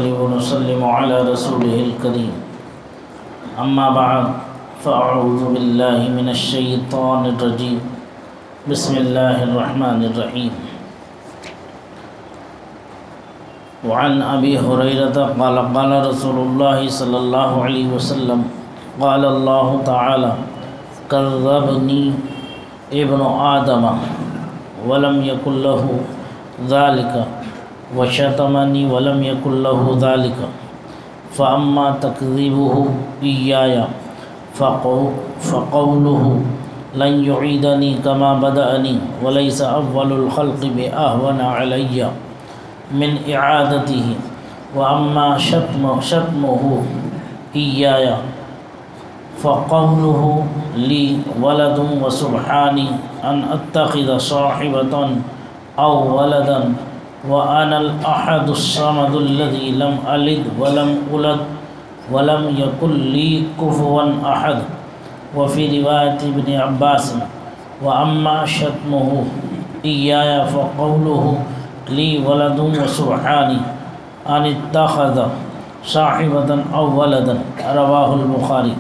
ونسلم على رسوله الكريم أما بعد فأعوذ بالله من الشيطان الرجيم بسم الله الرحمن الرحيم وعن أبي هريرة قال قال رسول الله صلى الله عليه وسلم قال الله تعالى كذبني ابن آدم ولم يكن له ذلك وشتمني ولم يكن له ذلك فأما تكذيبه إياي فقوله لن يعيدني كما بدأني وليس أول الخلق بأهون علي من إعادته وأما شتمه إياي فقوله لي ولد وسبحاني أن أتخذ صاحبة أو ولدا وأنا الأحد الصمد الذي لم ألد ولم أولد ولم يكن لي كفوا أحد وفي رواية ابن عباس وأما شتمه إياي فقوله لي ولد وسبحاني أن اتخذ صاحبة أو ولدا رواه البخاري۔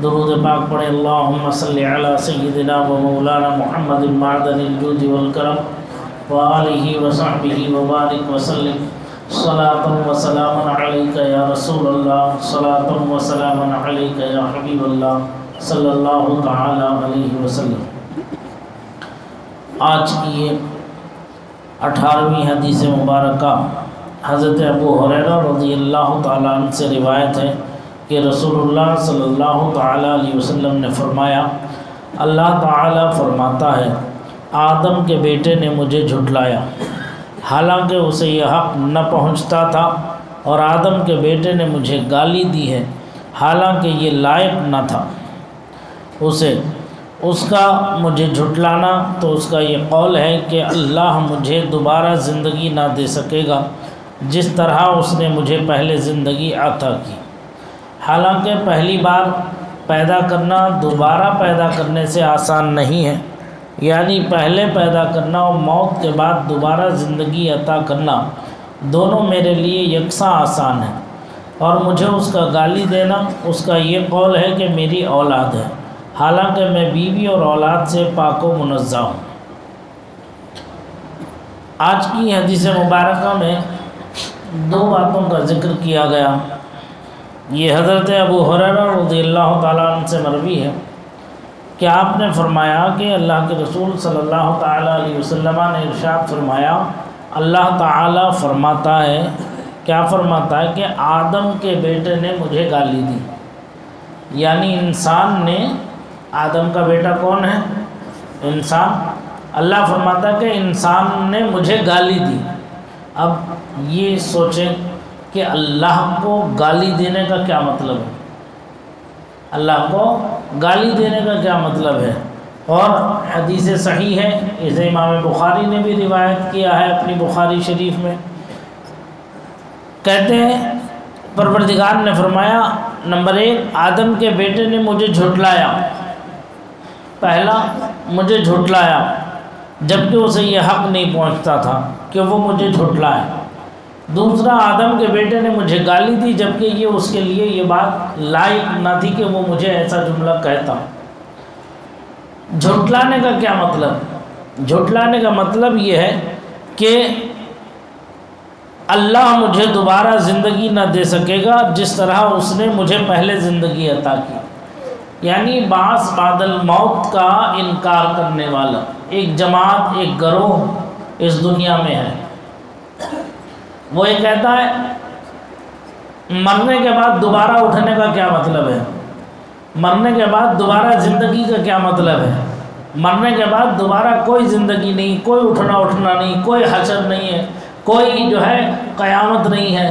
درود پاک پڑھے اللہم صلی علی سیدنا و مولانا محمد معدن الجود والکرم وآلہ وصحبہ وبارک وسلم صلاۃ و سلام علیک یا رسول اللہ صلاۃ و سلام علیک یا حبیب اللہ صلی اللہ تعالی علیہ وسلم۔ آج کی یہ 18ویں حدیث مبارکہ حضرت ابو ہریرہ رضی اللہ تعالیٰ عنہ سے روایت ہے کہ رسول اللہ صلی اللہ تعالیٰ علیہ وسلم نے فرمایا، اللہ تعالیٰ فرماتا ہے آدم کے بیٹے نے مجھے جھٹلایا حالانکہ اسے یہ حق نہ پہنچتا تھا، اور آدم کے بیٹے نے مجھے گالی دی ہے حالانکہ یہ لائق نہ تھا اس کا مجھے جھٹلانا۔ تو اس کا یہ قول ہے کہ اللہ مجھے دوبارہ زندگی نہ دے سکے گا جس طرح اس نے مجھے پہلے زندگی عطا کی، حالانکہ پہلی بار پیدا کرنا دوبارہ پیدا کرنے سے آسان نہیں ہے، یعنی پہلے پیدا کرنا اور موت کے بعد دوبارہ زندگی عطا کرنا دونوں میرے لیے یکساں آسان ہے، اور مجھے اس کا گالی دینا اس کا یہ قول ہے کہ میری اولاد ہے، حالانکہ میں بیوی اور اولاد سے پاک و منزہ ہوں۔ آج کی حدیث مبارکہ میں دو باتوں کا ذکر کیا گیا۔ یہ حضرت ابو ہریرہ رضی اللہ تعالیٰ عنہ سے مروی ہے کہ آپ نے فرمایا کہ اللہ کے رسول صلی اللہ تعالیٰ علیہ وسلم نے ارشاد فرمایا، اللہ تعالیٰ فرماتا ہے، کیا فرماتا ہے کہ آدم کے بیٹے نے مجھے گالی دی، یعنی انسان نے، آدم کا بیٹا کون ہے؟ انسان۔ اللہ فرماتا ہے کہ انسان نے مجھے گالی دی۔ اب یہ سوچیں کہ اللہ کو گالی دینے کا کیا مطلب ہے؟ اللہ کو گالی دینے کا کیا مطلب ہے؟ اور حدیث صحیح ہے، اسے امام بخاری نے بھی روایت کیا ہے اپنی بخاری شریف میں۔ کہتے ہیں پروردگار نے فرمایا، نمبر 1، آدم کے بیٹے نے مجھے جھٹلایا، پہلا مجھے جھٹلایا جبکہ اسے یہ حق نہیں پہنچتا تھا کہ وہ مجھے جھٹلائے۔ دوسرا، آدم کے بیٹے نے مجھے گالی دی جبکہ یہ اس کے لیے یہ بات لائق نہ تھی کہ وہ مجھے ایسا جملہ کہتا۔ جھٹلانے کا کیا مطلب؟ جھٹلانے کا مطلب یہ ہے کہ اللہ مجھے دوبارہ زندگی نہ دے سکے گا جس طرح اس نے مجھے پہلے زندگی عطا کی، یعنی بعث بعد الموت کا انکار کرنے والا ایک جماعت، ایک گروہ اس دنیا میں ہے۔ وہ یہ کہتا ہے مرنے کے بعد دوبارہ اٹھنے کا کیا مطلب ہے؟ مرنے کے بعد دوبارہ زندگی کا کیا مطلب ہے؟ مرنے کے بعد دوبارہ کوئی زندگی نہیں، کوئی اٹھنا نہیں، کوئی حشر نہیں ہے، کوئی جو ہے قیامت نہیں ہے،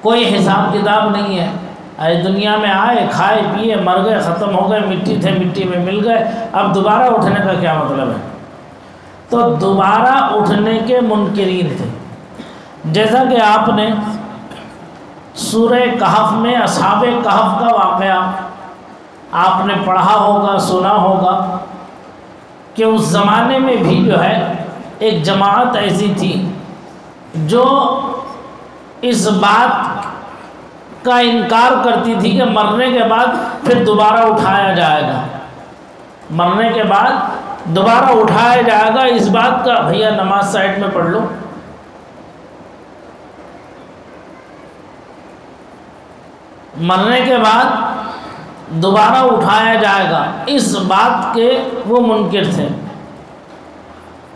کوئی حساب کتاب نہیں ہے۔ آج دنیا میں آئے، کھائے پیے، مر گئے، ختم ہو گئے، مٹی تھے مٹی میں مل گئے، اب دوبارہ اٹھنے کا کیا مطلب ہے؟ تو دوبارہ اٹھنے کے منکرین تھے۔ جیسا کہ آپ نے سورہ کہف میں اصحاب کہف کا واقعہ آپ نے پڑھا ہوگا، سنا ہوگا کہ اس زمانے میں بھی جو ہے ایک جماعت ایسی تھی جو اس بات کا انکار کرتی تھی کہ مرنے کے بعد پھر دوبارہ اٹھایا جائے گا، مرنے کے بعد دوبارہ اٹھایا جائے گا، اس بات کا بھیا نماز سائڈ میں پڑھ لو، مرنے کے بعد دوبارہ اٹھایا جائے گا، اس بات کے وہ منکر تھے۔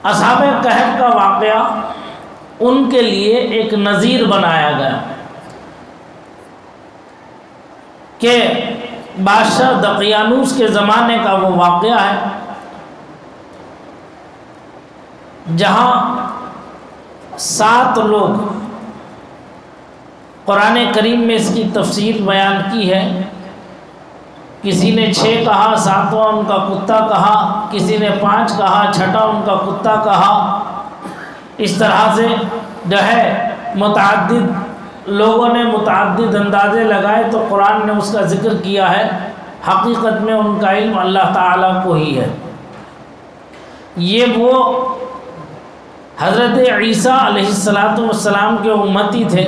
اصحاب کہف کا واقعہ ان کے لیے ایک نذیر بنایا گیا کہ بادشاہ دقیانوس کے زمانے کا وہ واقعہ ہے جہاں 7 لوگ، قرآن کریم میں اس کی تفسیر بیان کی ہے، کسی نے 6 کہا، 7واں ان کا کتا کہا، کسی نے 5 کہا، 6واں ان کا کتا کہا، اس طرح سے جو ہے متعدد لوگوں نے متعدد اندازے لگائے، تو قرآن نے اس کا ذکر کیا ہے۔ حقیقت میں ان کا علم اللہ تعالیٰ کو ہی ہے۔ یہ وہ حضرت عیسیٰ علیہ السلام کے امتی تھے،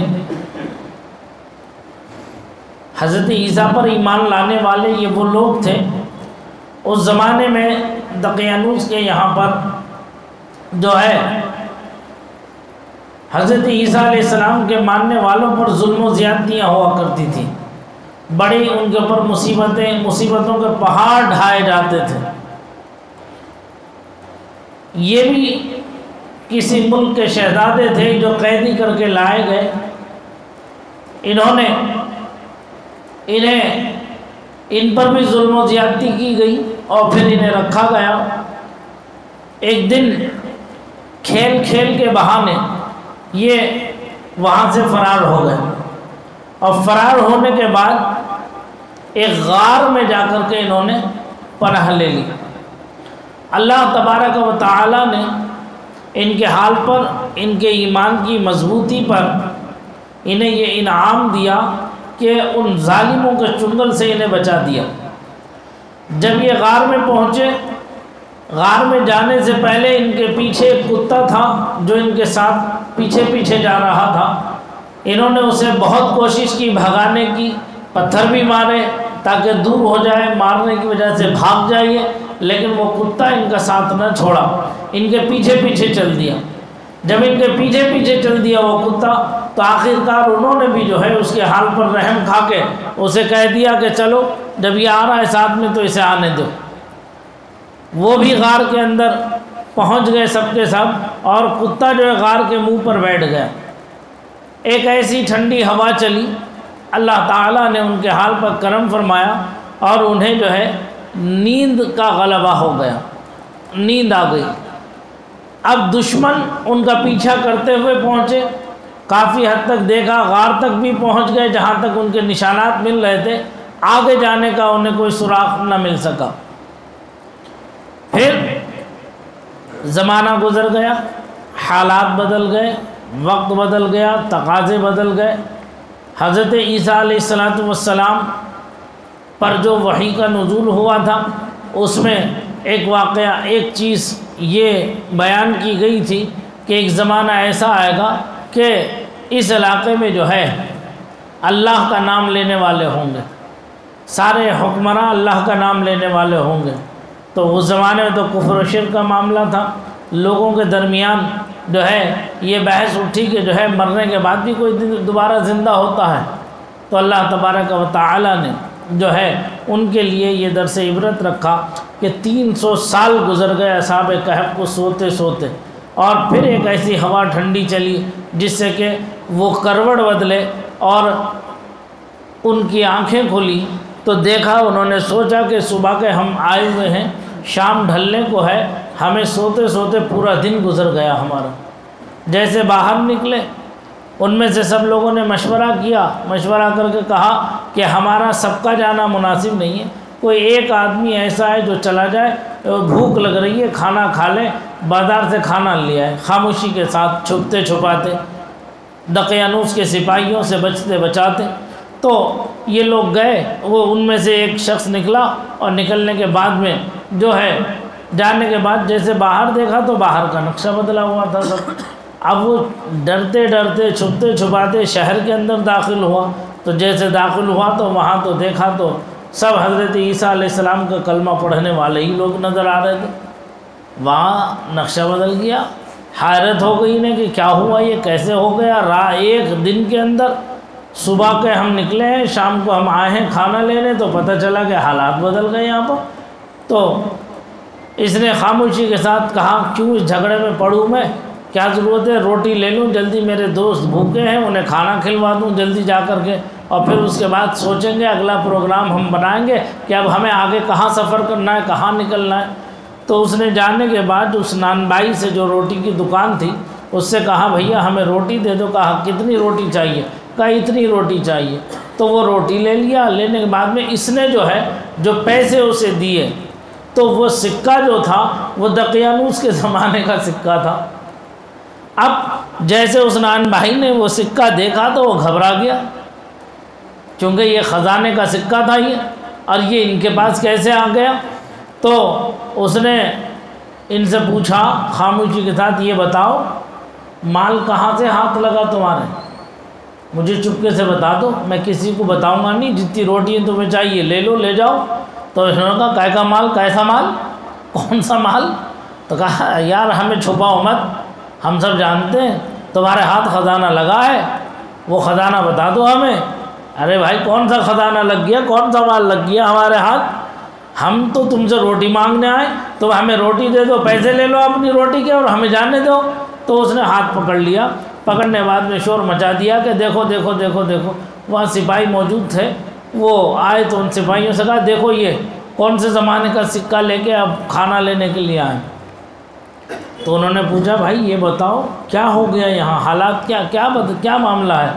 حضرت عیسیٰ پر ایمان لانے والے یہ وہ لوگ تھے۔ اس زمانے میں دقیانوس کے یہاں پر جو ہے حضرت عیسیٰ علیہ السلام کے ماننے والوں پر ظلم و زیادتیاں ہوا کرتی تھیں، بڑی ان کے اوپر مصیبتوں کے پہاڑ ڈھائے جاتے تھے۔ یہ بھی کسی ملک کے شہزادے تھے جو قیدی کر کے لائے گئے، ان پر بھی ظلم و زیادتی کی گئی اور پھر انہیں رکھا گیا۔ ایک دن کھیل کھیل کے بہانے یہ وہاں سے فرار ہو گئے، اور فرار ہونے کے بعد ایک غار میں جا کر کے انہوں نے پناہ لے لی۔ اللہ تبارک و تعالی نے ان کے حال پر، ان کے ایمان کی مضبوطی پر انہیں یہ انعام دیا کہ ان ظالموں کے چنگل سے انہیں بچا دیا۔ جب یہ غار میں پہنچے، غار میں جانے سے پہلے ان کے پیچھے ایک کتا تھا جو ان کے ساتھ پیچھے پیچھے جا رہا تھا۔ انہوں نے اسے بہت کوشش کی بھگانے کی، پتھر بھی مارے تاکہ دور ہو جائے، مارنے کی وجہ سے بھاگ جائیے، لیکن وہ کتا ان کا ساتھ نہ چھوڑا، ان کے پیچھے پیچھے چل دیا۔ جب ان کے پیچھے پیچھے چل دیا وہ کتا، تو آخرکار انہوں نے بھی جو ہے اس کے حال پر رحم کھا کے اسے کہہ دیا کہ چلو، جب یہ آ رہا ہے ساتھ میں تو اسے آنے دو۔ وہ بھی غار کے اندر پہنچ گئے سب کے سب، اور کتا جو ہے غار کے منہ پر بیٹھ گیا۔ ایک ایسی ٹھنڈی ہوا چلی، اللہ تعالیٰ نے ان کے حال پر کرم فرمایا اور انہیں جو ہے نیند کا غلبہ ہو گیا، نیند آ گئی۔ اب دشمن ان کا پیچھا کرتے ہوئے پہنچے، کافی حد تک دیکھا، غار تک بھی پہنچ گئے جہاں تک ان کے نشانات مل رہے تھے، آگے جانے کا انہیں کوئی سراغ نہ مل سکا۔ پھر زمانہ گزر گیا، حالات بدل گئے، وقت بدل گیا، تقاضے بدل گئے۔ حضرت عیسیٰ علیہ السلام پر جو وحی کا نزول ہوا تھا، اس میں ایک واقعہ، ایک چیز یہ بیان کی گئی تھی کہ ایک زمانہ ایسا آئے گا کہ اس علاقے میں جو ہے اللہ کا نام لینے والے ہوں گے، سارے حکمراں اللہ کا نام لینے والے ہوں گے۔ تو اس زمانے میں تو کفر و شرک کا معاملہ تھا، لوگوں کے درمیان جو ہے یہ بحث اٹھی کہ جو ہے مرنے کے بعد بھی کوئی دوبارہ زندہ ہوتا ہے۔ تو اللہ تبارک و تعالی نے جو ہے ان کے لیے یہ درس عبرت رکھا کہ 300 سال گزر گئے اصحاب کہف کو سوتے سوتے، اور پھر ایک ایسی ہوا ٹھنڈی چلی جس سے کہ وہ کروڑ بدلے اور ان کی آنکھیں کھلی، تو دیکھا، انہوں نے سوچا کہ صبح کے ہم آئے ہوئے ہیں، شام ڈھلنے کو ہے، ہمیں سوتے سوتے پورا دن گزر گیا ہمارا۔ جیسے باہر نکلے، ان میں سے سب لوگوں نے مشورہ کیا، مشورہ کر کے کہا کہ ہمارا سب کا جانا مناسب نہیں ہے، کوئی ایک آدمی ایسا ہے جو چلا جائے، بھوک لگ رہی ہے، کھانا کھا لے، بازار سے کھانا لے آئے، خاموشی کے ساتھ، چھپتے چھپاتے، دقیانوس کے سپاہیوں سے بچتے بچاتے۔ تو یہ لوگ گئے، وہ ان میں سے ایک شخص نکلا، اور نکلنے کے بعد میں جو ہے جانے کے بعد جیسے باہر دیکھا تو باہر کا نقشہ بدلا ہوا تھا سب، اب وہ ڈرتے ڈرتے چھپتے چھپاتے شہر کے اندر داخل ہوا، تو جیسے داخل ہوا تو وہاں تو دیکھا تو سب حضرت عیسیٰ علیہ السلام کا کلمہ پڑھنے والے ہی لوگ نظر آ رہے تھے۔ وہاں نقشہ بدل گیا، حیرت ہو گئی انہیں کہ کیا ہوا، یہ کیسے ہو گیا، ایک دن کے اندر صبح کے ہم نکلے ہیں، شام کو ہم آئے ہیں کھانا لینے، تو پتہ چلا کہ حالات بدل گئے یہاں پر۔ تو اس نے خاموشی کے ساتھ کہا کیوں اس جھگڑے میں پڑوں میں، کیا ضرورت ہے، روٹی لے لوں جلدی، میرے دوست بھوکے ہیں انہیں کھانا کھلوا دوں جلدی جا کر کے، اور پھر اس کے بعد سوچیں گے اگلا پروگرام ہم بنائیں گے کہ اب ہمیں آگے کہاں سفر کرنا ہے، کہاں نکلنا ہے۔ تو اس نے جاننے کے بعد اس نان بائی سے جو روٹی کی دکان تھی اس سے کہا بھیا ہمیں روٹی دے دو، کہا کتنی روٹی چاہیے، کہا اتنی روٹی چاہیے۔ تو وہ روٹی لے لیا، لینے کے بعد میں اس نے جو ہے جو پیسے اسے دیے تو وہ سکہ جو تھا وہ دقیانوس کے زمانے کا سکہ تھا۔ اب جیسے اس نان بھائی نے وہ سکہ دیکھا تو وہ گھبرا گیا، چونکہ یہ خزانے کا سکہ تھا یہ، اور یہ ان کے پاس کیسے آ گیا۔ تو اس نے ان سے پوچھا خاموشی کے ساتھ، یہ بتاؤ مال کہاں سے ہاتھ لگا تمہارے، مجھے چپکے سے بتا دو، میں کسی کو بتاؤں گا نہیں، جتنی روٹی تمہیں چاہیے لے لو لے جاؤ۔ تو انہوں نے کہا کائے کا مال، کیسا مال، کون سا مال؟ تو کہا یار ہمیں چھپاؤ مت، ہم سب جانتے ہیں تمہارے ہاتھ خزانہ لگا ہے، وہ خزانہ بتا دو ہمیں۔ ارے بھائی کون سا خزانہ لگ گیا، کون سا مال لگ گیا ہمارے ہاتھ، ہم تو تم سے روٹی مانگنے آئے، تو ہمیں روٹی دے دو، پیسے لے لو اپنی روٹی کے اور ہمیں جانے دو۔ تو اس نے ہاتھ پکڑ لیا، پکڑنے بعد میں شور مچا دیا کہ دیکھو دیکھو دیکھو دیکھو۔ وہاں سپاہی موجود تھے، وہ آئے تو ان سپاہیوں سے کہا دیکھو یہ کون سے زمانے کا سکہ لے کے اب کھانا لینے کے لیے آئے۔ تو انہوں نے پوچھا بھائی یہ بتاؤ کیا ہو گیا یہاں، حالات کیا معاملہ ہے،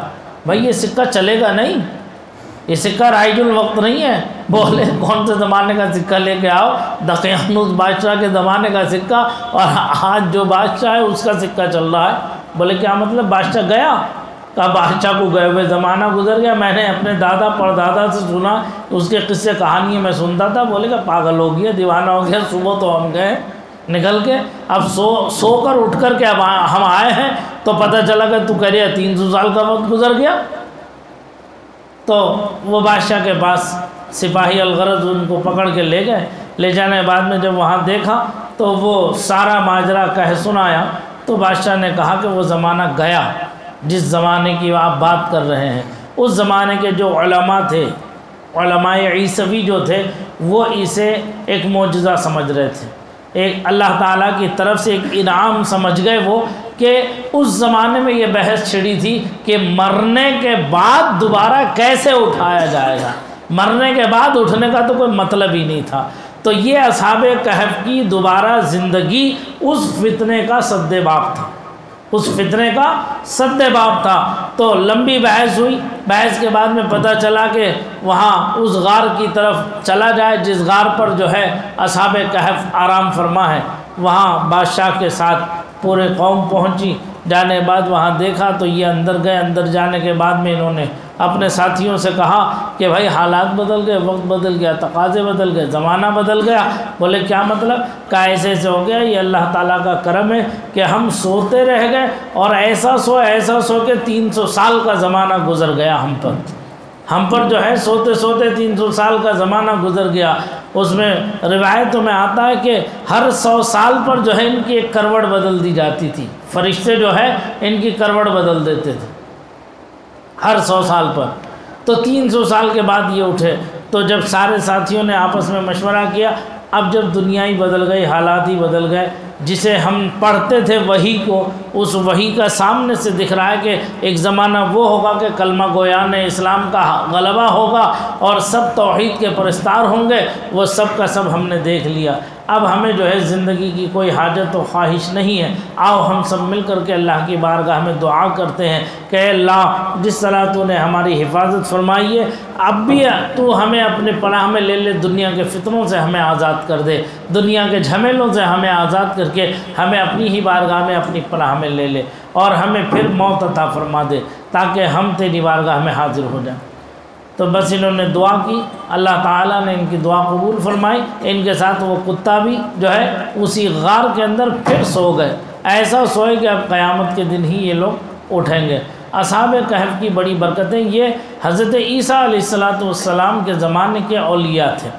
بھائی یہ سکہ چلے گا نہیں، یہ سکہ رائج الوقت نہیں ہے۔ بولے کون سے زمانے کا سکہ لے کے آؤ، دقیانوس بادشاہ کے زمانے کا سکہ، اور آج جو بادشاہ ہے اس کا سکہ چل رہا ہے۔ بولے کیا مطلب، بادشاہ گیا؟ کہا بادشاہ کو گئے ہوئے زمانہ گزر گیا، میں نے اپنے دادا پردادا سے سنا، اس کے قصے کہانیاں میں سنتا تھا۔ بولے کہ پاگل ہو گیا، دیوانہ ہو گیا، صبح تو ہم گئے نکل کے، اب سو کر اٹھ کر کے اب ہم آئے ہیں تو پتہ چلا کہ تو کہہ رہے 300 سال کا وقت گزر گیا۔ تو وہ بادشاہ کے پاس سپاہی الغرض ان کو پکڑ کے لے گئے، لے جانے کے بعد میں جب وہاں دیکھا تو وہ سارا ماجرا کہہ سنایا۔ تو بادشاہ نے کہا کہ وہ زمانہ گیا جس زمانے کی آپ بات کر رہے ہیں، اس زمانے کے جو علماء تھے، علماء عیسوی جو تھے، وہ اسے ایک معجزہ سمجھ رہے تھے، ایک اللہ تعالیٰ کی طرف سے ایک انعام سمجھ گئے وہ، کہ اس زمانے میں یہ بحث چھڑی تھی کہ مرنے کے بعد دوبارہ کیسے اٹھایا جائے گا، مرنے کے بعد اٹھنے کا تو کوئی مطلب ہی نہیں تھا۔ تو یہ اصحاب کہف کی دوبارہ زندگی اس فتنے کا سد باب تھا، اس فتنے کا سد باب تھا۔ تو لمبی بحث ہوئی، بحث کے بعد میں پتہ چلا کہ وہاں اس غار کی طرف چلا جائے جس غار پر جو ہے اصحاب کہف آرام فرما ہے، وہاں بادشاہ کے ساتھ پورے قوم پہنچی۔ جانے کے بعد وہاں دیکھا تو یہ اندر گئے، اندر جانے کے بعد میں انہوں نے اپنے ساتھیوں سے کہا کہ بھائی حالات بدل گئے، وقت بدل گیا، تقاضے بدل گئے، زمانہ بدل گیا۔ بولے کیا مطلب؟ کہا ایسے ایسے ہو گیا، یہ اللہ تعالیٰ کا کرم ہے کہ ہم سوتے رہ گئے اور ایسا سو کہ 300 سال کا زمانہ گزر گیا ہم پر جو ہے سوتے سوتے 300 سال کا زمانہ گزر گیا۔ اس میں روایتوں میں آتا ہے کہ ہر 100 سال پر جو ہے ان کی ایک کروٹ بدل دی جاتی تھی، فرشتے جو ہے ان کی کروٹ بدل دیتے تھے ہر 100 سال پر۔ تو 300 سال کے بعد یہ اٹھے، تو جب سارے ساتھیوں نے آپس میں مشورہ کیا، اب جب دنیا ہی بدل گئی، حالات ہی بدل گئے، جسے ہم پڑھتے تھے وحی کو، اس وحی کا سامنے سے دکھ رہا ہے کہ ایک زمانہ وہ ہوگا کہ کلمہ گویان اسلام کا غلبہ ہوگا اور سب توحید کے پرستار ہوں گے، وہ سب کا سب ہم نے دیکھ لیا۔ اب ہمیں جو ہے زندگی کی کوئی حاجت و خواہش نہیں ہے، آؤ ہم سب مل کر کے اللہ کی بارگاہ میں دعا کرتے ہیں کہ اے اللہ جس طرح تو نے ہماری حفاظت فرمائی ہے، اب بھی تو ہمیں اپنے پناہ میں لے لے، دنیا کے فتنوں سے ہمیں آزاد کر دے، دنیا کے جھمیلوں سے ہمیں آزاد کر کے ہمیں اپنی ہی بارگاہ میں اپنی پناہ میں لے لے، اور ہمیں پھر موت عطا فرما دے تاکہ ہم تیری بارگاہ میں حاضر ہو جائیں۔ تو بس انہوں نے دعا کی، اللہ تعالیٰ نے ان کی دعا قبول فرمائی۔ ان کے ساتھ وہ کتا بھی جو ہے اسی غار کے اندر پھر سو گئے، ایسا سوئے کہ اب قیامت کے دن ہی یہ لوگ اٹھیں گے۔ اصحاب کہف کی بڑی برکتیں، یہ حضرت عیسیٰ علیہ السلام کے زمانے کے اولیاء تھے،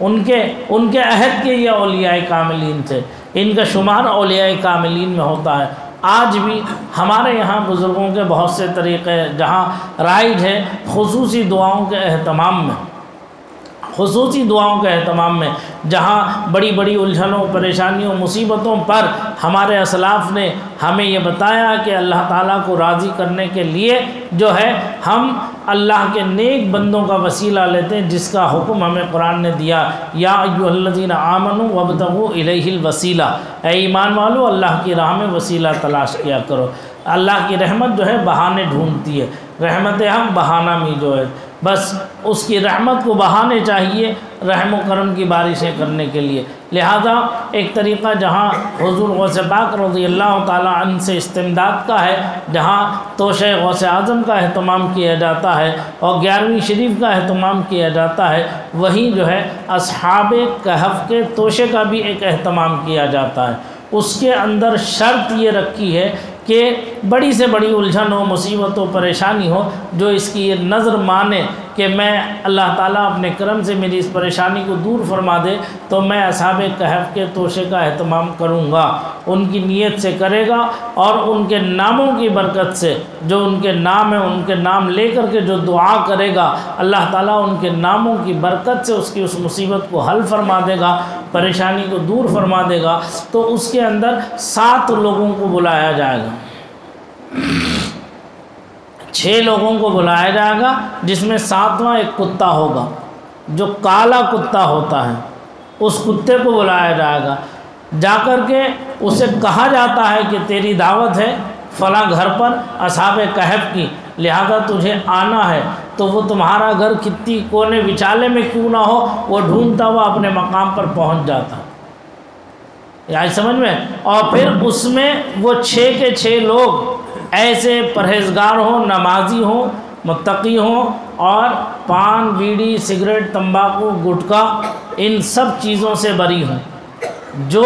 ان کے عہد کے یہ اولیاء کاملین تھے، ان کا شمار اولیاء کاملین میں ہوتا ہے۔ آج بھی ہمارے یہاں بزرگوں کے بہت سے طریقے جہاں رائج ہے خصوصی دعاؤں کے اہتمام میں، جہاں بڑی بڑی الجھنوں، پریشانیوں، مصیبتوں پر ہمارے اسلاف نے ہمیں یہ بتایا کہ اللہ تعالیٰ کو راضی کرنے کے لیے جو ہے ہم اللہ کے نیک بندوں کا وسیلہ لیتے ہیں، جس کا حکم ہمیں قرآن نے دیا، یا ایھا الذین آمنوا وابتغوا الیہ الوسیلہ، اے ایمان والو اللہ کی راہ میں وسیلہ تلاش کیا کرو۔ اللہ کی رحمت جو ہے بہانے ڈھونڈتی ہے، رحمت ہم بہانہ میں جو ہے، بس اس کی رحمت کو بہانے چاہیے رحم و کرم کی بارشیں کرنے کے لیے۔ لہذا ایک طریقہ جہاں حضور غوث پاک رضی اللہ تعالیٰ عنہ سے استمداد کا ہے، جہاں توشہ غوث اعظم کا اہتمام کیا جاتا ہے اور 11ویں شریف کا اہتمام کیا جاتا ہے، وہیں جو ہے اصحاب کہف کے توشے کا بھی ایک اہتمام کیا جاتا ہے۔ اس کے اندر شرط یہ رکھی ہے کہ بڑی سے بڑی الجھن ہو، مصیبت ہو، پریشانی ہو، جو اس کی یہ نظر مانے کہ میں اللہ تعالیٰ اپنے کرم سے میری اس پریشانی کو دور فرما دے تو میں اصحاب کہف کے توشے کا اہتمام کروں گا، ان کی نیت سے کرے گا، اور ان کے ناموں کی برکت سے، جو ان کے نام ہیں ان کے نام لے کر کے جو دعا کرے گا اللہ تعالیٰ ان کے ناموں کی برکت سے اس کی اس مصیبت کو حل فرما دے گا، پریشانی کو دور فرما دے گا۔ تو اس کے اندر 7 لوگوں کو بلایا جائے گا، 6 لوگوں کو بلایا جائے گا، جس میں 7واں ایک کتا ہوگا جو کالا کتا ہوتا ہے، اس کتے کو بلایا جائے گا، جا کر کے اسے کہا جاتا ہے کہ تیری دعوت ہے فلاں گھر پر اصحاب کہف کی، لہذا تجھے آنا ہے۔ تو وہ تمہارا گھر کتنی کونے وچالے میں کیوں نہ ہو، وہ ڈھونڈتا ہوا اپنے مقام پر پہنچ جاتا، یعنی سمجھ میں۔ اور پھر اس میں وہ 6 کے 6 لوگ ایسے پرہیزگار ہوں، نمازی ہوں، متقی ہوں، اور پان، بیڑی، سگریٹ، تمباکو، گٹکا ان سب چیزوں سے بری ہوں، جو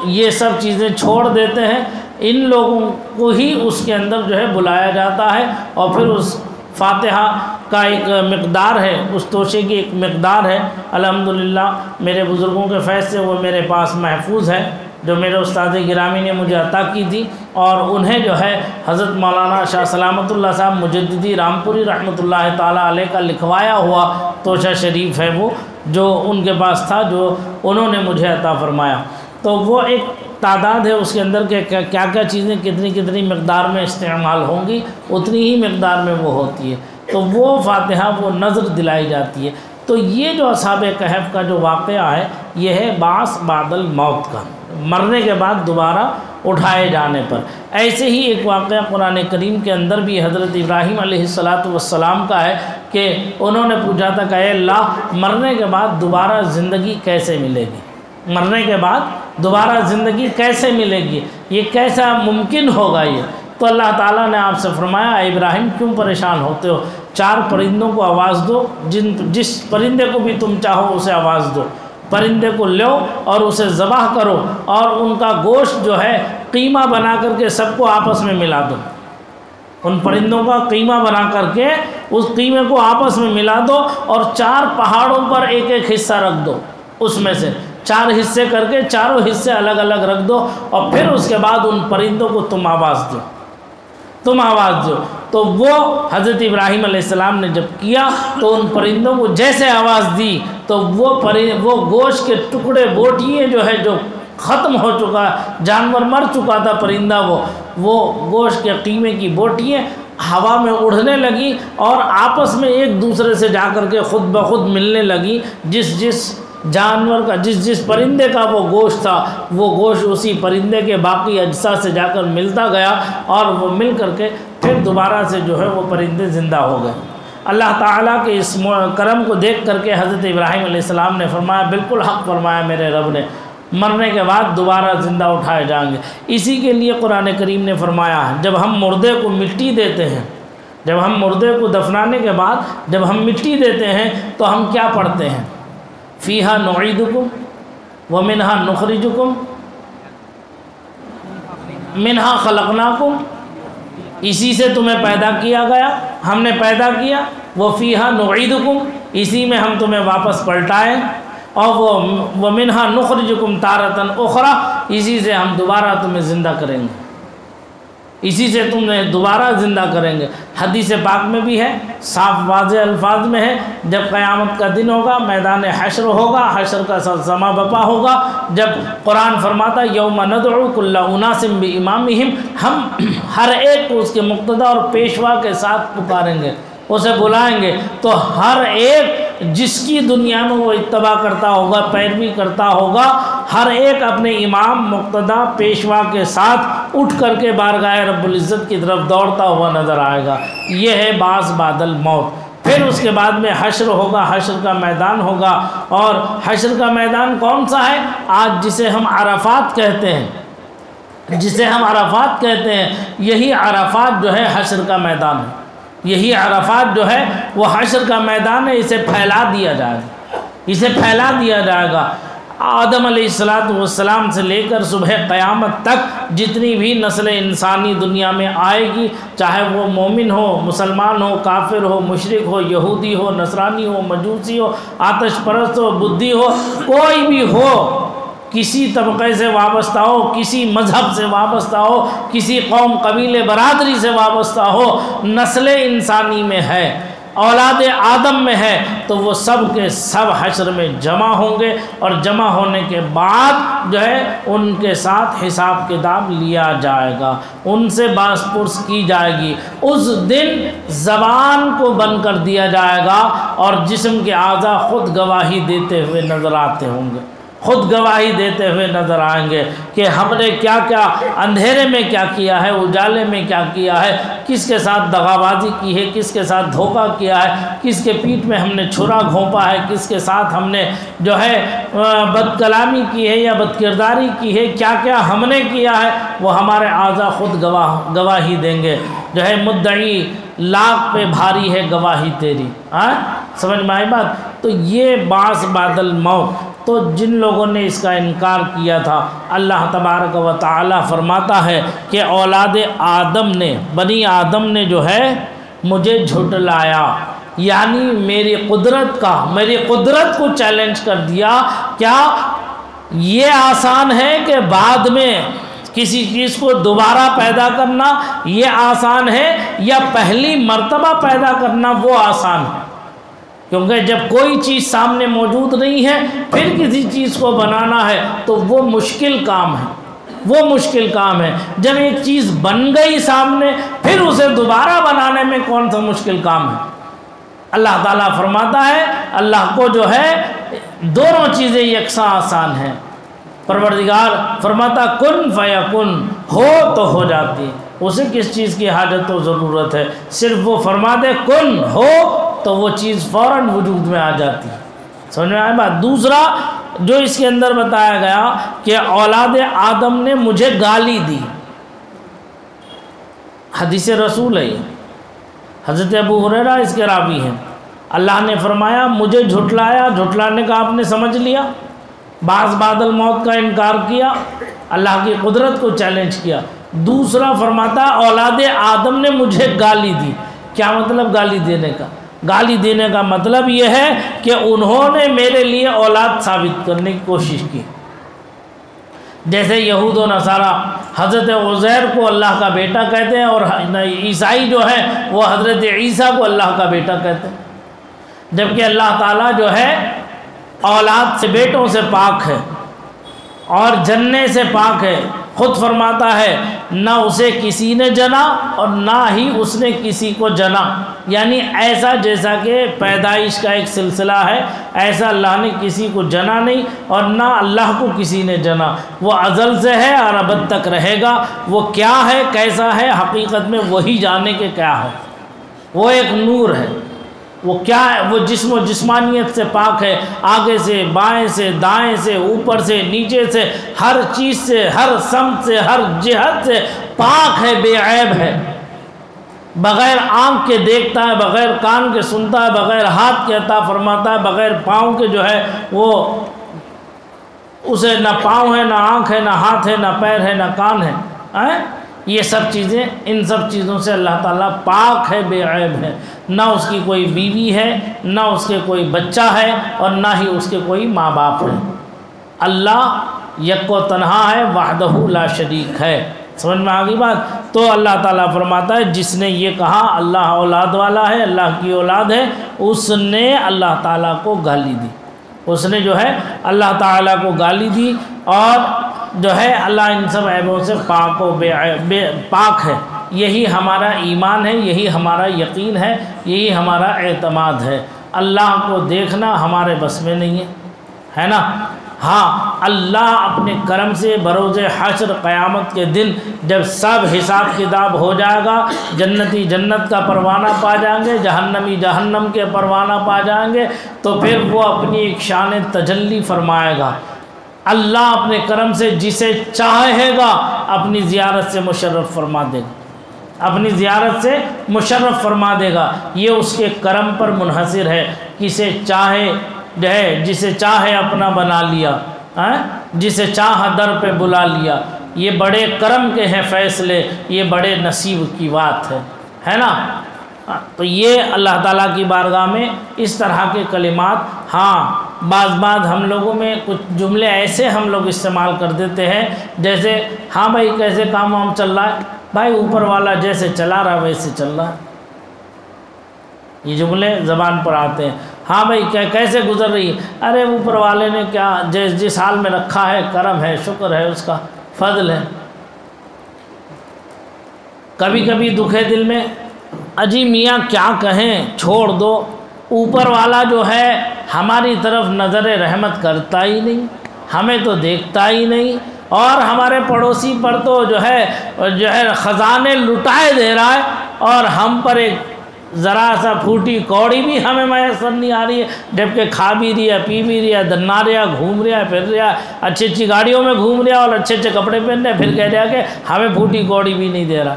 یہ سب چیزیں چھوڑ دیتے ہیں، ان لوگوں کو ہی اس کے اندر جو ہے بلایا جاتا ہے۔ اور پھر اس فاتحہ کا ایک مقدار ہے، اس توشے کی ایک مقدار ہے، الحمدللہ میرے بزرگوں کے فیض سے وہ میرے پاس محفوظ ہے، جو میرے استاد گرامی نے مجھے عطا کی تھی، اور انہیں جو ہے حضرت مولانا شاہ سلامت اللہ صاحب مجددی رامپوری رحمۃ اللہ تعالیٰ علیہ کا لکھوایا ہوا توشہ شریف ہے، وہ جو ان کے پاس تھا، جو انہوں نے مجھے عطا فرمایا۔ تو وہ ایک تعداد ہے اس کے اندر کہ کیا کیا چیزیں کتنی مقدار میں استعمال ہوں گی، اتنی ہی مقدار میں وہ ہوتی ہے، تو وہ فاتحہ وہ نظر دلائی جاتی ہے۔ تو یہ جو اصحاب کہف کا جو واقعہ ہے، یہ ہے بعث بعد الموت کا، مرنے کے بعد دوبارہ اٹھائے جانے پر۔ ایسے ہی ایک واقعہ قرآن کریم کے اندر بھی حضرت ابراہیم علیہ السلام کا ہے کہ انہوں نے پوچھا تھا کہ اے اللہ، مرنے کے بعد دوبارہ زندگی کیسے ملے گی، مرنے کے بعد دوبارہ زندگی کیسے ملے گی، یہ کیسا ممکن ہوگا یہ؟ تو اللہ تعالیٰ نے آپ سے فرمایا، اے ابراہیم کیوں پریشان ہوتے ہو، 4 پرندوں کو آواز دو، جس پرندے کو بھی تم چاہو اسے آواز دو، پرندے کو لو اور اسے ذبح کرو، اور ان کا گوشت جو ہے قیمہ بنا کر کے سب کو آپس میں ملا دو، ان پرندوں کا قیمہ بنا کر کے اس قیمے کو آپس میں ملا دو، اور 4 پہاڑوں پر ایک ایک حصہ رکھ دو، اس میں سے 4 حصے کر کے 4 حصے الگ الگ رکھ دو، اور پھر اس کے بعد ان پرندوں کو تم آواز دو۔ تو وہ حضرت ابراہیم علیہ السلام نے جب کیا تو ان پرندوں کو جیسے آواز دی تو وہ گوشت کے ٹکڑے، بوٹیاں جو ہے جو ختم ہو چکا، جانور مر چکا تھا پرندہ، وہ گوشت کے قیمے کی بوٹیاں ہوا میں اڑنے لگی، اور آپس میں ایک دوسرے سے جا کر کے خود بخود ملنے لگی، جس جانور کا جس پرندے کا وہ گوشت تھا، وہ گوشت اسی پرندے کے باقی اجزاء سے جا کر ملتا گیا، اور وہ مل کر کے پھر دوبارہ سے جو ہے وہ پرندے زندہ ہو گئے۔ اللہ تعالیٰ کے اس کرم کو دیکھ کر کے حضرت ابراہیم علیہ السلام نے فرمایا، بالکل حق فرمایا میرے رب نے، مرنے کے بعد دوبارہ زندہ اٹھائے جائیں گے۔ اسی کے لیے قرآن کریم نے فرمایا، جب ہم مردے کو مٹی دیتے ہیں، جب ہم مردے کو دفنانے کے بعد جب ہم مٹی دیتے ہیں تو ہم کیا پڑھتے ہیں؟ فیہا نعیدکم ومنہا نخرجکم منہا خلقناکم، اسی سے تمہیں پیدا کیا گیا، ہم نے پیدا کیا، وفیہا نعیدکم، اسی میں ہم تمہیں واپس پلٹائیں، اور وہ منہا نخرجکم تارۃ اخری، اسی سے ہم دوبارہ تمہیں زندہ کریں گے، اسی سے تمہیں دوبارہ زندہ کریں گے۔ حدیث پاک میں بھی ہے، صاف واضح الفاظ میں ہے، جب قیامت کا دن ہوگا، میدان حشر ہوگا، حشر کا سلسلہ بپا ہوگا، جب قرآن فرماتا یوم ندعو کل اناس بامامہم، ہم ہر ایک کو اس کے مقتدی اور پیشوا کے ساتھ پکاریں گے، اسے بلائیں گے، تو ہر ایک جس کی دنیا میں وہ اتباع کرتا ہوگا، پیروی کرتا ہوگا، ہر ایک اپنے امام مقتدی پیشوا کے ساتھ اٹھ کر کے بارگاہ رب العزت کی طرف دوڑتا ہوا نظر آئے گا۔ یہ ہے بعث بعد الموت۔ پھر اس کے بعد میں حشر ہوگا، حشر کا میدان ہوگا، اور حشر کا میدان کون سا ہے؟ آج جسے ہم عرفات کہتے ہیں، جسے ہم عرفات کہتے ہیں، یہی عرفات جو ہے حشر کا میدان ہے، یہی عرفات جو ہے وہ حشر کا میدان ہے۔ اسے پھیلا دیا جائے گا، اسے پھیلا دیا جائے گا۔ آدم علیہ السلام سے لے کر صبح قیامت تک جتنی بھی نسل انسانی دنیا میں آئے گی، چاہے وہ مومن ہو، مسلمان ہو، کافر ہو، مشرک ہو، یہودی ہو، نصرانی ہو، مجوسی ہو، آتش پرست ہو، بدھی ہو، کوئی بھی ہو، کسی طبقے سے وابستہ ہو، کسی مذہب سے وابستہ ہو، کسی قوم قبیلے برادری سے وابستہ ہو، نسل انسانی میں ہے، اولاد آدم میں ہے، تو وہ سب کے سب حشر میں جمع ہوں گے، اور جمع ہونے کے بعد جو ہے ان کے ساتھ حساب کتاب لیا جائے گا، ان سے باس پرس کی جائے گی۔ اس دن زبان کو بند کر دیا جائے گا، اور جسم کے اعضاء خود گواہی دیتے ہوئے نظر آتے ہوں گے، خود گواہی دیتے ہوئے نظر آئیں گے کہ ہم نے کیا کیا اندھیرے میں کیا کیا ہے، اجالے میں کیا کیا ہے، کس کے ساتھ دغا بازی کی ہے، کس کے ساتھ دھوکہ کیا ہے، کس کے پیٹھ میں ہم نے چھرا گھونپا ہے، کس کے ساتھ ہم نے جو ہے بد کلامی کی ہے یا بد کرداری کی ہے، کیا کیا ہم نے کیا ہے، وہ ہمارے اعضاء خود گواہی دیں گے۔ جو ہے مدعی لاکھ پہ بھاری ہے گواہی تیری، سمجھ میں آئی بات؟ تو یہ بعث بعد الموت، تو جن لوگوں نے اس کا انکار کیا تھا، اللہ تبارک و تعالی فرماتا ہے کہ اولاد آدم نے، بنی آدم نے جو ہے مجھے جھٹلایا، یعنی میری قدرت کو چیلنج کر دیا۔ کیا یہ آسان ہے کہ بعد میں کسی چیز کو دوبارہ پیدا کرنا یہ آسان ہے، یا پہلی مرتبہ پیدا کرنا وہ آسان ہے؟ کیونکہ جب کوئی چیز سامنے موجود نہیں ہے پھر کسی چیز کو بنانا ہے تو وہ مشکل کام ہے، وہ مشکل کام ہے۔ جب ایک چیز بن گئی سامنے پھر اسے دوبارہ بنانے میں کون سا مشکل کام ہے؟ اللہ تعالیٰ فرماتا ہے، اللہ کو جو ہے دونوں چیزیں یکساں آسان ہیں۔ پروردگار فرماتا کن فیکن، ہو تو ہو جاتی، اسے کس چیز کی حاجت و ضرورت ہے، صرف وہ فرما دے کن ہو تو وہ چیز فوراً وجود میں آ جاتی ہے۔ سمجھ میں آئے بات؟ دوسرا جو اس کے اندر بتایا گیا کہ اولاد آدم نے مجھے گالی دی، حدیث رسول ہے، حضرت ابو ہریرہ اس کے راوی ہیں۔ اللہ نے فرمایا مجھے جھٹلایا، جھٹلانے کا آپ نے سمجھ لیا، بعض بعد الموت کا انکار کیا، اللہ کی قدرت کو چیلنج کیا۔ دوسرا فرماتا اولاد آدم نے مجھے گالی دی۔ کیا مطلب گالی دینے کا؟ گالی دینے کا مطلب یہ ہے کہ انہوں نے میرے لیے اولاد ثابت کرنے کی کوشش کی، جیسے یہود و نصارہ حضرت عزیر کو اللہ کا بیٹا کہتے ہیں، اور عیسائی جو ہے وہ حضرت عیسیٰ کو اللہ کا بیٹا کہتے ہیں، جبکہ اللہ تعالیٰ جو ہے اولاد سے، بیٹوں سے پاک ہے اور جننے سے پاک ہے۔ خود فرماتا ہے نہ اسے کسی نے جنا اور نہ ہی اس نے کسی کو جنا، یعنی ایسا جیسا کہ پیدائش کا ایک سلسلہ ہے ایسا اللہ نے کسی کو جنا نہیں، اور نہ اللہ کو کسی نے جنا۔ وہ ازل سے ہے اور ابد تک رہے گا۔ وہ کیا ہے، کیسا ہے، حقیقت میں وہی جانے کے کیا ہے۔ وہ ایک نور ہے، وہ کیا ہے، وہ جسم و جسمانیت سے پاک ہے، آگے سے، بائیں سے، دائیں سے، اوپر سے، نیچے سے، ہر چیز سے، ہر سمت سے، ہر جہت سے پاک ہے، بے عیب ہے، بغیر آنکھ کے دیکھتا ہے، بغیر کان کے سنتا ہے، بغیر ہاتھ کے عطا فرماتا ہے، بغیر پاؤں کے جو ہے وہ اسے نہ پاؤں ہے، نہ آنکھ ہے، نہ ہاتھ ہے، نہ پیر ہے، نہ کان ہے، یہ سب چیزیں، ان سب چیزوں سے اللہ تعالیٰ پاک ہے، بے عیب ہے، نہ اس کی کوئی بیوی ہے، نہ اس کے کوئی بچہ ہے، اور نہ ہی اس کے کوئی ماں باپ ہے۔ اللہ یک و تنہا ہے، وحدہ لا شریک ہے۔ سمجھ میں آگئی بات؟ تو اللہ تعالیٰ فرماتا ہے جس نے یہ کہا اللہ اولاد والا ہے، اللہ کی اولاد ہے، اس نے اللہ تعالیٰ کو گالی دی، اس نے جو ہے اللہ تعالیٰ کو گالی دی، اور جو ہے اللہ ان سب عیبوں سے پاک و پاک ہے۔ یہی ہمارا ایمان ہے، یہی ہمارا یقین ہے، یہی ہمارا اعتماد ہے۔ اللہ کو دیکھنا ہمارے بس میں نہیں ہے نا؟ ہاں، اللہ اپنے کرم سے بروز حشر قیامت کے دن جب سب حساب کتاب ہو جائے گا، جنتی جنت کا پروانہ پا جائیں گے، جہنمی جہنم کے پروانہ پا جائیں گے، تو پھر وہ اپنی ایک شان تجلی فرمائے گا۔ اللہ اپنے کرم سے جسے چاہے گا اپنی زیارت سے مشرف فرما دے گا، اپنی زیارت سے مشرف فرما دے گا۔ یہ اس کے کرم پر منحصر ہے، کسے چاہے جو ہے، جسے چاہے اپنا بنا لیا، جسے چاہ در پہ بلا لیا۔ یہ بڑے کرم کے ہیں فیصلے، یہ بڑے نصیب کی بات ہے نا؟ تو یہ اللہ تعالیٰ کی بارگاہ میں اس طرح کے کلمات، ہاں بعض ہم لوگوں میں کچھ جملے ایسے ہم لوگ استعمال کر دیتے ہیں، جیسے ہاں بھائی کیسے کام وام چل رہا ہے؟ بھائی اوپر والا جیسے چلا رہا ویسے چل رہا ہے۔ یہ جملے زبان پر آتے ہیں۔ ہاں بھائی کیسے گزر رہی ہے؟ ارے اوپر والے نے کیا جس حال میں رکھا ہے، کرم ہے، شکر ہے، اس کا فضل ہے۔ کبھی کبھی دکھے دل میں، اجی میاں کیا کہیں، چھوڑ دو، اوپر والا جو ہے ہماری طرف نظر رحمت کرتا ہی نہیں، ہمیں تو دیکھتا ہی نہیں، اور ہمارے پڑوسی پر تو جو ہے خزانے لٹائے دے رہا ہے، اور ہم پر ایک ذرا سا پھوٹی کوڑی بھی ہمیں میسر نہیں آ رہی ہے، جبکہ کھا بھی رہا، پی بھی رہا، دنا رہا، گھوم رہا، پھر رہا، اچھی اچھی گاڑیوں میں گھوم رہا، اور اچھے اچھے کپڑے پہن رہے، پھر کہہ رہا کہ ہمیں پھوٹی کوڑی بھی نہیں دے رہا۔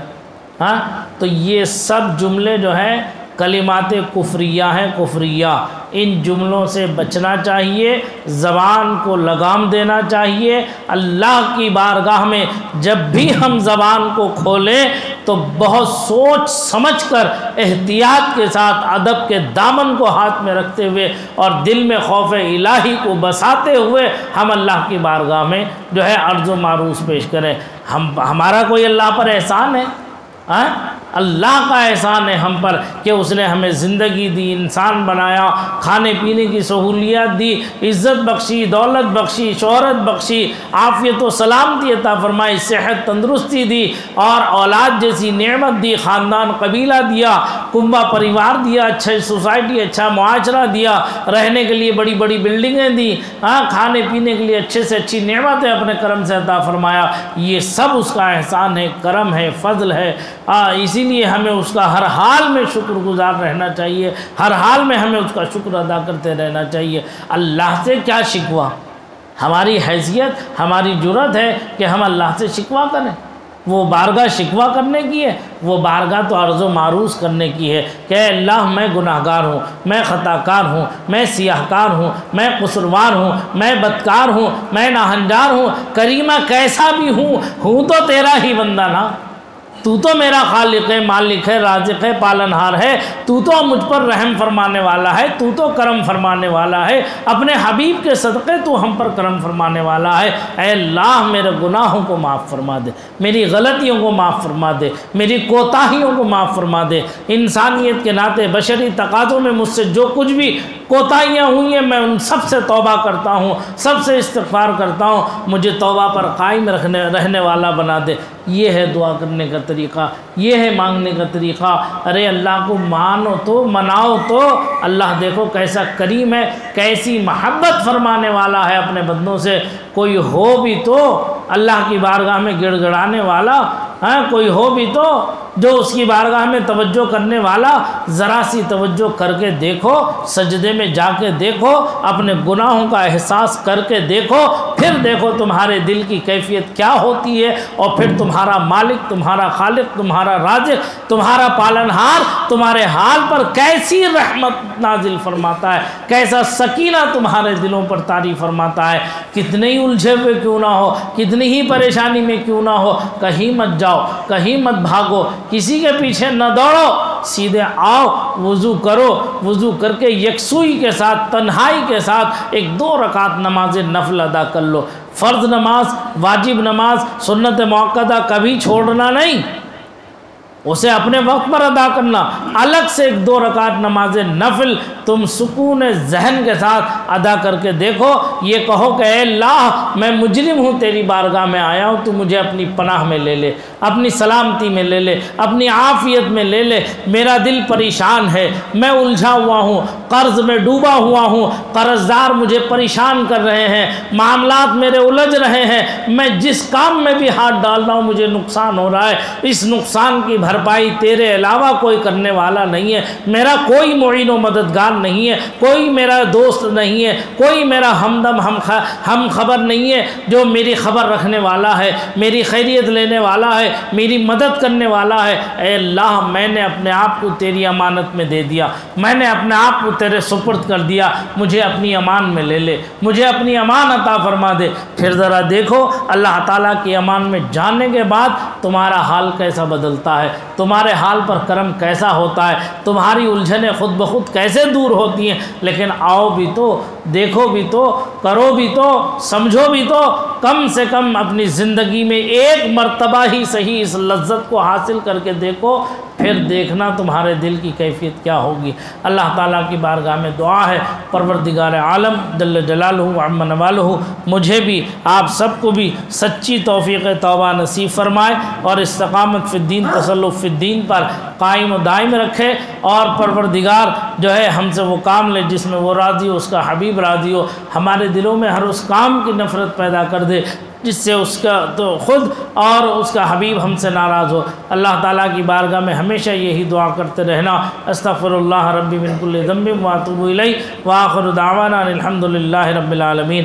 ہاں، تو یہ سب جملے جو ہیں کلمات کفریہ ہیں، کفریہ۔ ان جملوں سے بچنا چاہیے، زبان کو لگام دینا چاہیے۔ اللہ کی بارگاہ میں جب بھی ہم زبان کو کھولیں تو بہت سوچ سمجھ کر، احتیاط کے ساتھ، ادب کے دامن کو ہاتھ میں رکھتے ہوئے اور دل میں خوف الہی کو بساتے ہوئے ہم اللہ کی بارگاہ میں جو ہے عرض و معروض پیش کریں۔ ہمارا کوئی اللہ پر احسان ہے؟ اللہ کا احسان ہے ہم پر کہ اس نے ہمیں زندگی دی، انسان بنایا، کھانے پینے کی سہولیات دی، عزت بخشی، دولت بخشی، شہرت بخشی، عافیت و سلامتی عطا فرمائی، صحت تندرستی دی، اور اولاد جیسی نعمت دی، خاندان قبیلہ دیا، کنبہ پریوار دیا، اچھا سوسائٹی، اچھا معاشرہ دیا، رہنے کے لیے بڑی بڑی بلڈنگیں دی، کھانے پینے کے لیے اچھے سے اچھی نعمتیں اپنے کرم سے عطا فرمایا۔ یہ سب اس کا احسان ہے، کرم ہے، فضل ہے۔ اسی لیے ہمیں اس کا ہر حال میں شکر گزار رہنا چاہیے، ہر حال میں ہمیں اس کا شکر ادا کرتے رہنا چاہیے۔ اللہ سے کیا شکوہ؟ ہماری حیثیت، ہماری جرأت ہے کہ ہم اللہ سے شکوہ کریں؟ وہ بارگاہ شکوہ کرنے کی ہے؟ وہ بارگاہ تو عرض و معروض کرنے کی ہے کہ اے اللہ میں گناہ گار ہوں، میں خطا کار ہوں، میں سیاہ کار ہوں، میں قصوروار ہوں، میں بدکار ہوں، میں ناہنجار ہوں، کریمہ کیسا بھی ہوں تو تیرا ہی بندہ نا، تو تو میرا خالق ہے، مالک ہے، رازق ہے، پالنہار ہے، تو تو مجھ پر رحم فرمانے والا ہے، تو تو کرم فرمانے والا ہے، اپنے حبیب کے صدقے تو ہم پر کرم فرمانے والا ہے۔ اے اللہ میرے گناہوں کو معاف فرما دے، میری غلطیوں کو معاف فرما دے، میری کوتاہیوں کو معاف فرما دے۔ انسانیت کے ناطے، بشری تقاضوں میں مجھ سے جو کچھ بھی کوتاہیاں ہوئی ہیں میں ان سب سے توبہ کرتا ہوں، سب سے استغفار کرتا ہوں، مجھے توبہ پر قائم رہنے والا بنا دے۔ یہ ہے دعا کرنے کا طریقہ، یہ ہے مانگنے کا طریقہ۔ ارے اللہ کو مانو تو، مناؤ تو، اللہ دیکھو کیسا کریم ہے، کیسی محبت فرمانے والا ہے اپنے بندوں سے۔ کوئی ہو بھی تو اللہ کی بارگاہ میں گڑ گڑانے والا، کوئی ہو بھی تو جو اس کی بارگاہ میں توجہ کرنے والا ذرا سی توجہ کر کے دیکھو، سجدے میں جا کے دیکھو، اپنے گناہوں کا احساس کر کے دیکھو، پھر دیکھو تمہارے دل کی کیفیت کیا ہوتی ہے، اور پھر تمہارا مالک، تمہارا خالق، تمہارا رازق، تمہارا پالنہار تمہارے حال پر کیسی رحمت نازل فرماتا ہے، کیسا سکینہ تمہارے دلوں پر طاری فرماتا ہے۔ کتنے ہی الجھے ہوئے کیوں نہ ہو، کتنی ہی پریشانی میں کیوں نہ ہو، کہیں مت جاؤ، کہیں مت بھاگو، کسی کے پیچھے نہ دوڑو، سیدھے آؤ، وضو کرو، وضو کر کے یکسوئی کے ساتھ، تنہائی کے ساتھ 1-2 رکعت نماز نفل ادا کر لو۔ فرض نماز، واجب نماز، سنت موقدہ کبھی چھوڑنا نہیں، اسے اپنے وقت پر ادا کرنا۔ الگ سے 1-2 رکعت نماز نفل تم سکون ذہن کے ساتھ ادا کر کے دیکھو، یہ کہو کہ اے اللہ میں مجرم ہوں، تیری بارگاہ میں آیا ہوں، تو مجھے اپنی پناہ میں لے لے، اپنی سلامتی میں لے لے، اپنی عافیت میں لے لے۔ میرا دل پریشان ہے، میں الجھا ہوا ہوں، قرض میں ڈوبا ہوا ہوں، قرض دار مجھے پریشان کر رہے ہیں، معاملات میرے الجھ رہے ہیں، میں جس کام میں بھی ہاتھ ڈال رہا ہوں مجھے نقصان ہو رہا ہے، اس نقصان کی بھرپائی تیرے علاوہ کوئی کرنے والا نہیں ہے، میرا کوئی معین و مددگار نہیں ہے، کوئی میرا دوست نہیں ہے، کوئی میرا ہمدم ہم خبر نہیں ہے جو میری خبر رکھنے والا ہے، میری خیریت لینے والا ہے، میری مدد کرنے والا ہے۔ اے اللہ میں نے اپنے آپ کو تیری امانت میں دے دیا، میں نے اپنے آپ کو تیرے سپرد کر دیا، مجھے اپنی امان میں لے لے، مجھے اپنی امان عطا فرما دے۔ پھر ذرا دیکھو اللہ تعالیٰ کی امان میں جانے کے بعد تمہارا حال کیسا بدلتا ہے، تمہارے حال پر کرم کیسا ہوتا ہے، تمہاری الجھنیں خود بخود کیسے دور ہوتی ہیں۔ لیکن آؤ بھی تو، دیکھو بھی تو، کرو بھی تو، سمجھو بھی تو، کم سے کم اپنی زندگی میں ایک مرتبہ ہی صحیح اس لذت کو حاصل کر کے دیکھو، پھر دیکھنا تمہارے دل کی کیفیت کیا ہوگی۔ اللہ تعالیٰ کی بارگاہ میں دعا ہے پروردگار عالم جل جلالہ وعم نوالہ مجھے بھی آپ سب کو بھی سچی توفیق توبہ نصیب فرمائے، اور استقامت فی الدین، تسلط فی الدین پر قائم و دائم رکھے، اور پروردگار جو ہے ہم سے وہ کام لے جس میں وہ راضی ہو، اس کا حبیب راضی ہو، ہمارے دلوں میں ہر اس کام کی نفرت پیدا کر دے جس سے اس کا تو خود اور اس کا حبیب ہم سے ناراض ہو۔ اللہ تعالیٰ کی بارگاہ میں ہمیشہ یہی دعا کرتے رہنا۔ استغفر اللہ ربی من کل ذنب واتوب الیہ، وآخر دعوانا الحمد للہ رب العالمین۔